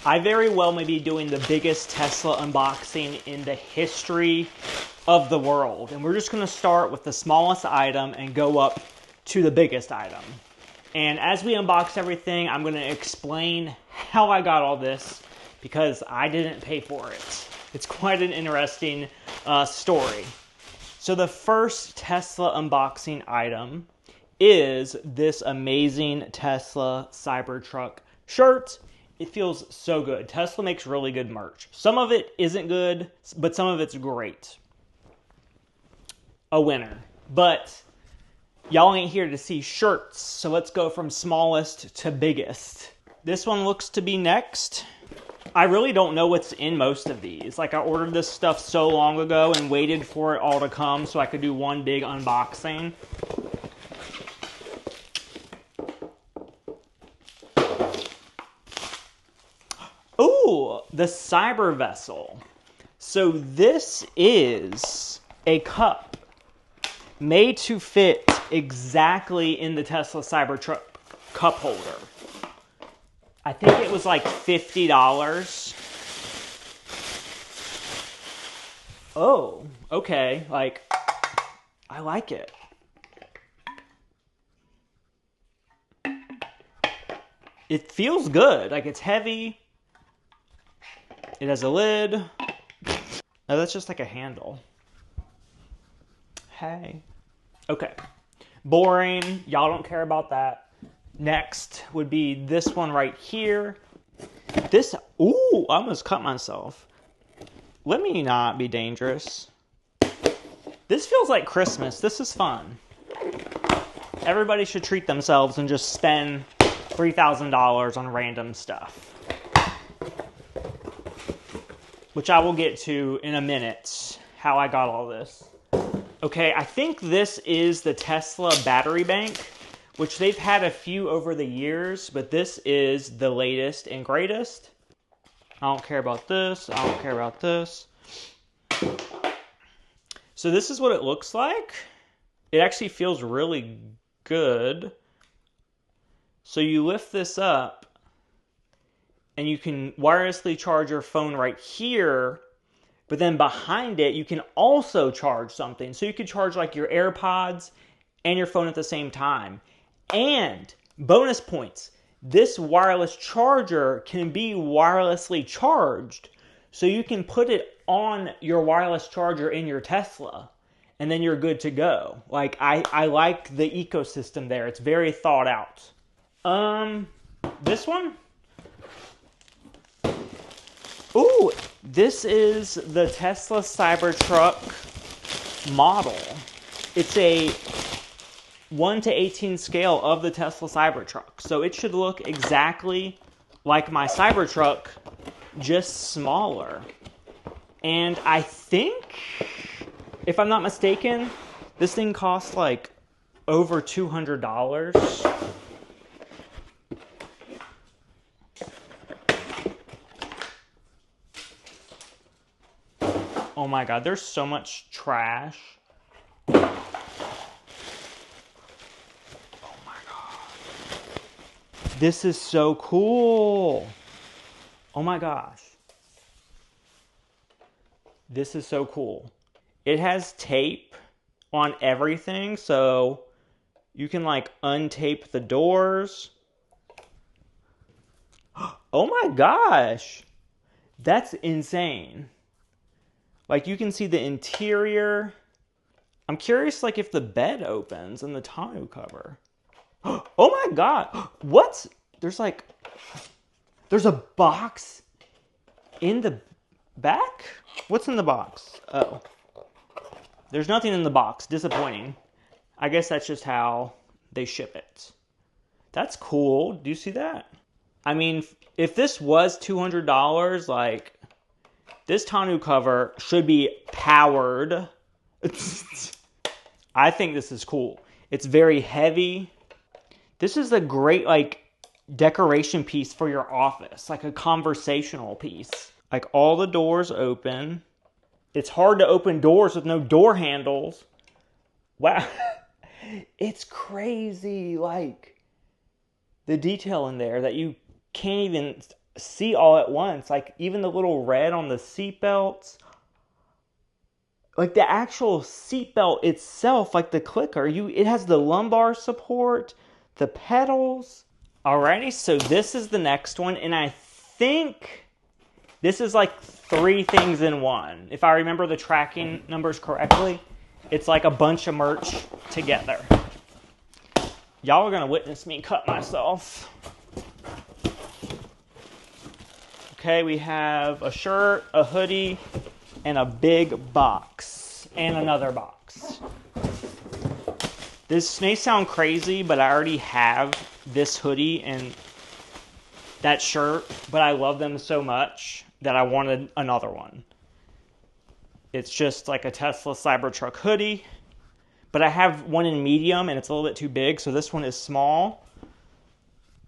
I very well may be doing the biggest Tesla unboxing in the history of the world. And we're just going to start with the smallest item and go up to the biggest item. And as we unbox everything, I'm going to explain how I got all this because I didn't pay for it. It's quite an interesting story. So the first Tesla unboxing item is this amazing Tesla Cybertruck shirt. It feels so good. Tesla makes really good merch. Some of it isn't good, but some of it's great. A winner. But y'all ain't here to see shirts, so let's go from smallest to biggest. This one looks to be next. I really don't know what's in most of these. Like, I ordered this stuff so long ago and waited for it all to come so I could do one big unboxing. Ooh, the Cyber Vessel. So this is a cup made to fit exactly in the Tesla Cybertruck cup holder. I think it was like $50. Oh, okay. Like, I like it. It feels good. Like, it's heavy. It has a lid. No, that's just like a handle. Hey. Okay. Boring. Y'all don't care about that. Next would be this one right here. This, ooh, I almost cut myself. Let me not be dangerous. This feels like Christmas. This is fun. Everybody should treat themselves and just spend $3,000 on random stuff. Which I will get to in a minute, how I got all this. Okay, I think this is the Tesla battery bank, which they've had a few over the years, but this is the latest and greatest. I don't care about this. I don't care about this. So this is what it looks like. It actually feels really good. So you lift this up, and you can wirelessly charge your phone right here, but then behind it, you can also charge something. So you could charge like your AirPods and your phone at the same time. And bonus points, this wireless charger can be wirelessly charged. So you can put it on your wireless charger in your Tesla, and then you're good to go. Like, I like the ecosystem there. It's very thought out. This one? Ooh, this is the Tesla Cybertruck model. It's a 1 to 18 scale of the Tesla Cybertruck. So it should look exactly like my Cybertruck, just smaller. And I think, if I'm not mistaken, this thing costs like over $200. Oh my god, there's so much trash. Oh my god. This is so cool. Oh my gosh. This is so cool. It has tape on everything, so you can like untape the doors. Oh my gosh. That's insane. Like, you can see the interior. I'm curious, like, if the bed opens and the tonneau cover. Oh my god! What? There's a box in the back? What's in the box? Oh. There's nothing in the box. Disappointing. I guess that's just how they ship it. That's cool. Do you see that? I mean, if this was $200, like, this tonneau cover should be powered. I think this is cool. It's very heavy. This is a great, like, decoration piece for your office. Like a conversational piece. Like, all the doors open. It's hard to open doors with no door handles. Wow. It's crazy. Like, the detail in there that you can't even see all at once. Like even the little red on the seat belts. Like the actual seatbelt itself, like the clicker, it has the lumbar support, the pedals. Alrighty, so this is the next one, and I think this is like 3 things in one. If I remember the tracking numbers correctly, it's like a bunch of merch together. Y'all are gonna witness me cut myself. Okay, we have a shirt, a hoodie, and a big box, and another box. This may sound crazy, but I already have this hoodie and that shirt, but I love them so much that I wanted another one. It's just like a Tesla Cybertruck hoodie, but I have one in medium, and it's a little bit too big, so this one is small.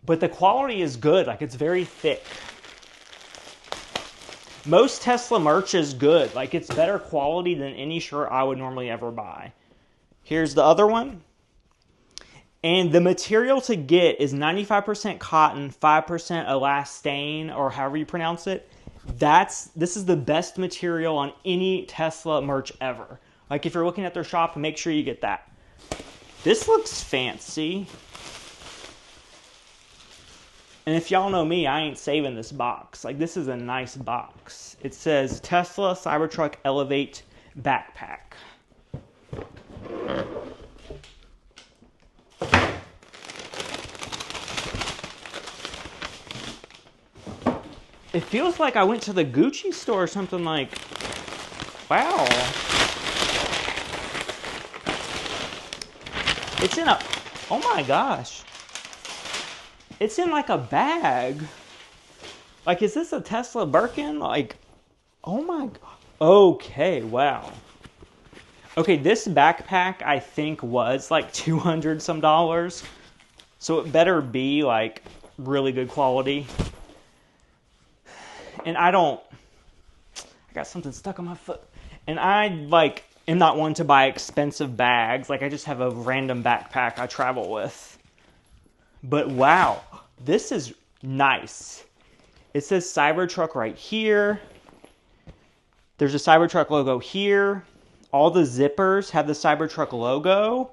But the quality is good, like it's very thick. Most Tesla merch is good. Like, it's better quality than any shirt I would normally ever buy. Here's the other one. And the material to get is 95% cotton, 5% elastane, or however you pronounce it. This is the best material on any Tesla merch ever. Like, if you're looking at their shop, make sure you get that. This looks fancy. And if y'all know me, I ain't saving this box. Like, this is a nice box. It says Tesla Cybertruck Elevate Backpack. It feels like I went to the Gucci store or something. Like, wow. It's in a, oh my gosh. It's in like a bag. Like, is this a Tesla Birkin? Like, oh my god. Okay, wow. Okay, this backpack I think was like $200 some. So it better be like really good quality. And I got something stuck on my foot. And I like am not one to buy expensive bags. Like, I just have a random backpack I travel with. But wow, this is nice. It says Cybertruck right here. There's a Cybertruck logo here. All the zippers have the Cybertruck logo.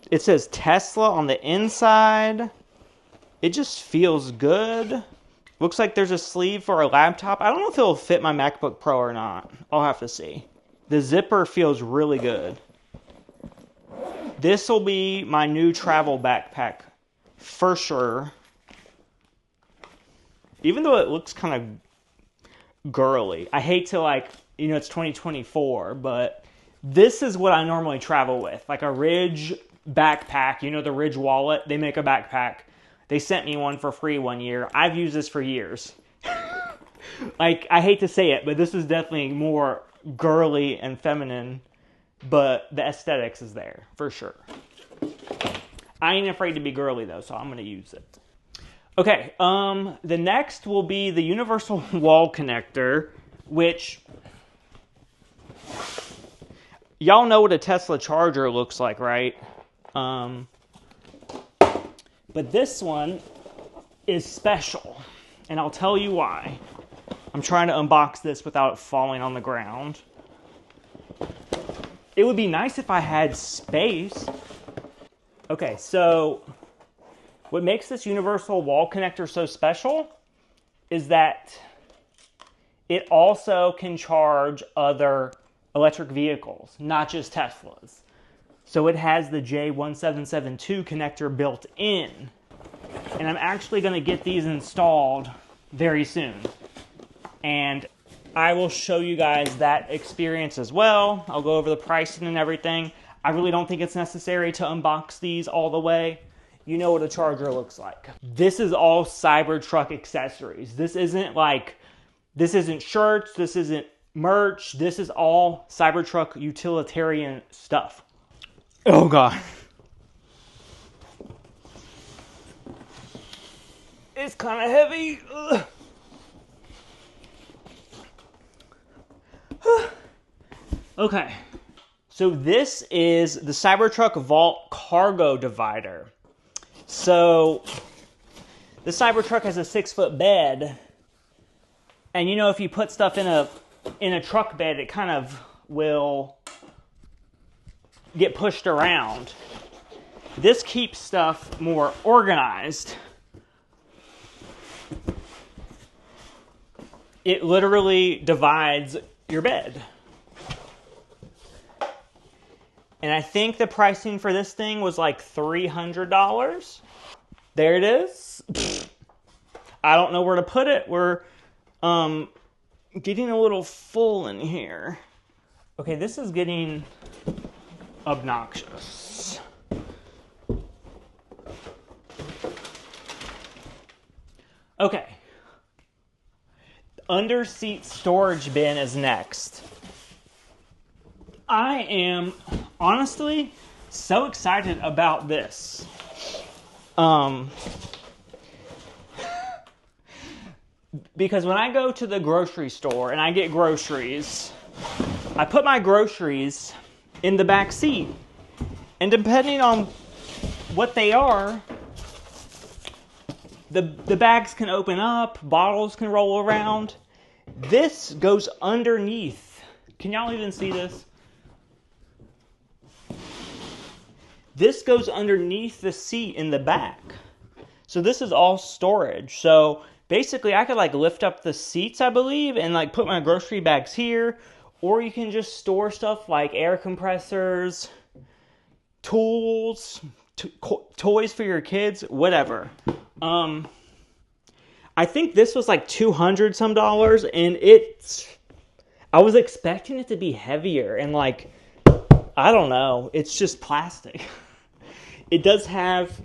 It says Tesla on the inside. It just feels good. Looks like there's a sleeve for a laptop. I don't know if it'll fit my MacBook Pro or not. I'll have to see. The zipper feels really good. This will be my new travel backpack for sure. Even though it looks kind of girly. I hate to it's 2024, but this is what I normally travel with. Like a Ridge backpack. You know the Ridge wallet? They make a backpack. They sent me one for free one year. I've used this for years. Like, I hate to say it, but this is definitely more girly and feminine, but the aesthetics is there, for sure. I ain't afraid to be girly, though, so I'm going to use it. Okay, the next will be the universal wall connector, which y'all know what a Tesla charger looks like, right? But this one is special, and I'll tell you why. I'm trying to unbox this without it falling on the ground. It would be nice if I had space. Okay, so what makes this universal wall connector so special is that it also can charge other electric vehicles, not just Teslas. So it has the J1772 connector built in. And I'm actually going to get these installed very soon. And I will show you guys that experience as well. I'll go over the pricing and everything. I really don't think it's necessary to unbox these all the way. You know what a charger looks like. This is all Cybertruck accessories. This isn't shirts, this isn't merch. This is all Cybertruck utilitarian stuff. Oh god. It's kind of heavy. Okay. So this is the Cybertruck Vault cargo divider. So the Cybertruck has a 6-foot bed, And you know, if you put stuff in a truck bed, it kind of will get pushed around. This keeps stuff more organized. It literally divides your bed. And I think the pricing for this thing was like $300. There it is. I don't know where to put it. We're getting a little full in here. Okay, this is getting obnoxious. Okay. Under seat storage bin is next. I am honestly so excited about this. Because when I go to the grocery store and I get groceries, I put my groceries in the back seat. And depending on what they are, the bags can open up, bottles can roll around. This goes underneath. Can y'all even see this? This goes underneath the seat in the back. So this is all storage. So basically I could like lift up the seats, I believe, and like put my grocery bags here. Or you can just store stuff like air compressors, tools, toys for your kids, whatever. I think this was like $200 some, and I was expecting it to be heavier, and like, I don't know, it's just plastic. It does have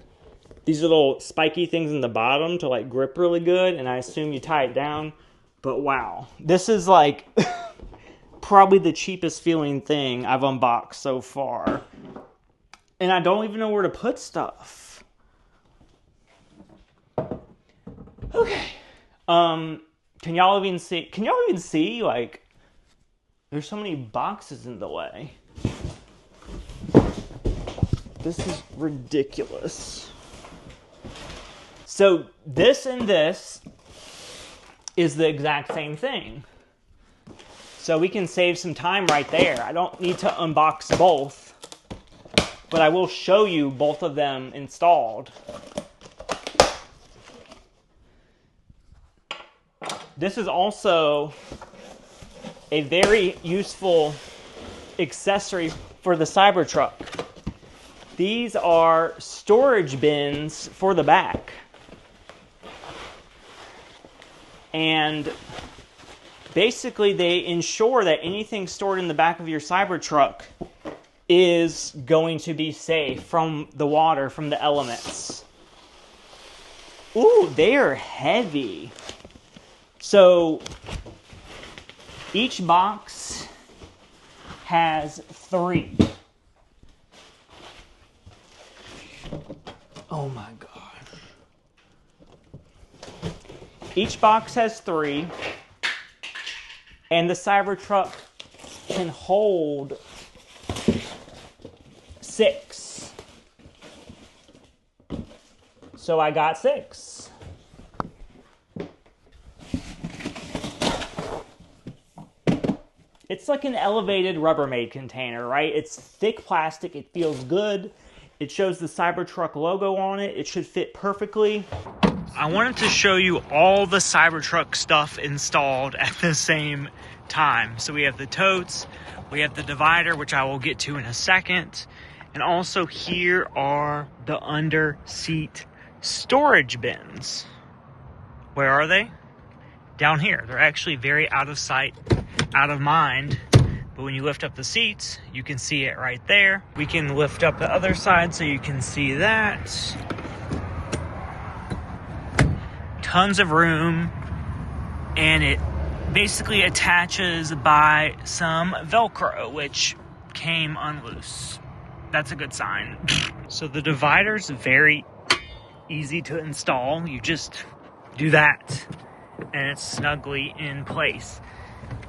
these little spiky things in the bottom to like grip really good, and I assume you tie it down, but wow. This is like probably the cheapest feeling thing I've unboxed so far. And I don't even know where to put stuff. Okay. Can y'all even see, like, there's so many boxes in the way. This is ridiculous. So this and this is the exact same thing. So we can save some time right there. I don't need to unbox both, but I will show you both of them installed. This is also a very useful accessory for the Cybertruck. These are storage bins for the back. And basically they ensure that anything stored in the back of your Cybertruck is going to be safe from the water, from the elements. Ooh, they are heavy. So each box has 3. Oh my gosh. Each box has 3. And the Cybertruck can hold 6. So I got 6. It's like an elevated Rubbermaid container, right? It's thick plastic. It feels good. It shows the Cybertruck logo on it. It should fit perfectly. I wanted to show you all the Cybertruck stuff installed at the same time. So we have the totes, we have the divider, which I will get to in a second. And also here are the under seat storage bins. Where are they? Down here. They're actually very out of sight, out of mind. But when you lift up the seats, you can see it right there. We can lift up the other side so you can see that. Tons of room, and it basically attaches by some Velcro, which came unloose. That's a good sign. So the divider's very easy to install. You just do that, and it's snugly in place.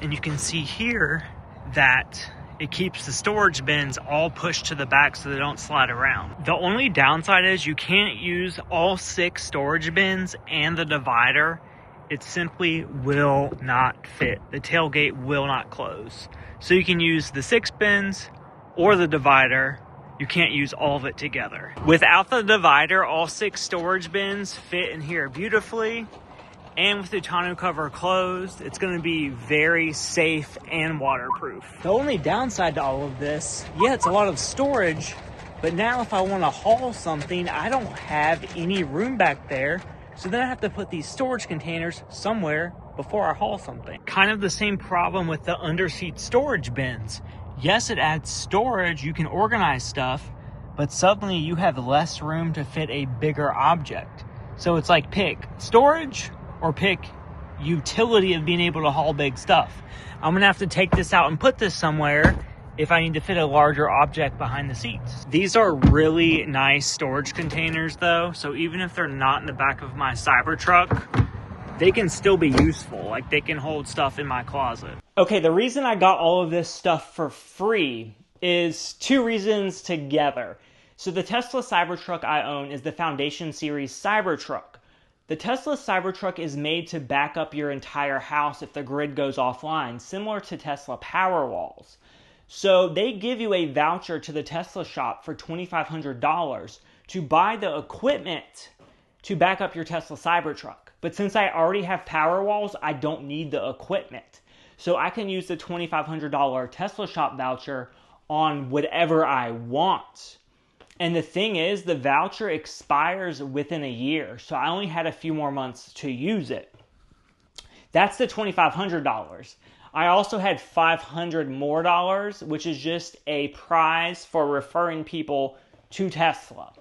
And you can see here that it keeps the storage bins all pushed to the back so they don't slide around. The only downside is you can't use all 6 storage bins and the divider it simply will not fit. The tailgate will not close. So you can use the 6 bins or the divider. You can't use all of it together. Without the divider, all 6 storage bins fit in here beautifully. And with the tonneau cover closed, it's going to be very safe and waterproof. The only downside to all of this, yeah, it's a lot of storage, but now if I want to haul something, I don't have any room back there. So then I have to put these storage containers somewhere before I haul something. Kind of the same problem with the underseat storage bins. Yes, it adds storage, you can organize stuff, but suddenly you have less room to fit a bigger object. So it's like pick storage or pick utility of being able to haul big stuff. I'm gonna have to take this out and put this somewhere if I need to fit a larger object behind the seats. These are really nice storage containers though, so even if they're not in the back of my Cybertruck, they can still be useful. Like they can hold stuff in my closet. Okay, the reason I got all of this stuff for free is 2 reasons together. So the Tesla Cybertruck I own is the Foundation Series Cybertruck. The Tesla Cybertruck is made to back up your entire house if the grid goes offline, similar to Tesla Powerwalls. So they give you a voucher to the Tesla shop for $2,500 to buy the equipment to back up your Tesla Cybertruck. But since I already have Powerwalls, I don't need the equipment. So I can use the $2,500 Tesla shop voucher on whatever I want. And the thing is, the voucher expires within a year. So I only had a few more months to use it. That's the $2,500. I also had $500 more, which is just a prize for referring people to Tesla.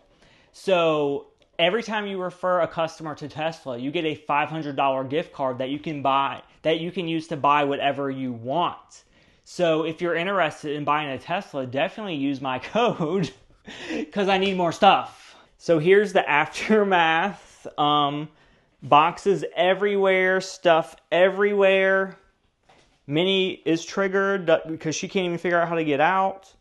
So every time you refer a customer to Tesla, you get a $500 gift card that you can use to buy whatever you want. So if you're interested in buying a Tesla, definitely use my code because I need more stuff. So here's the aftermath. Boxes everywhere, stuff everywhere. Minnie is triggered because she can't even figure out how to get out.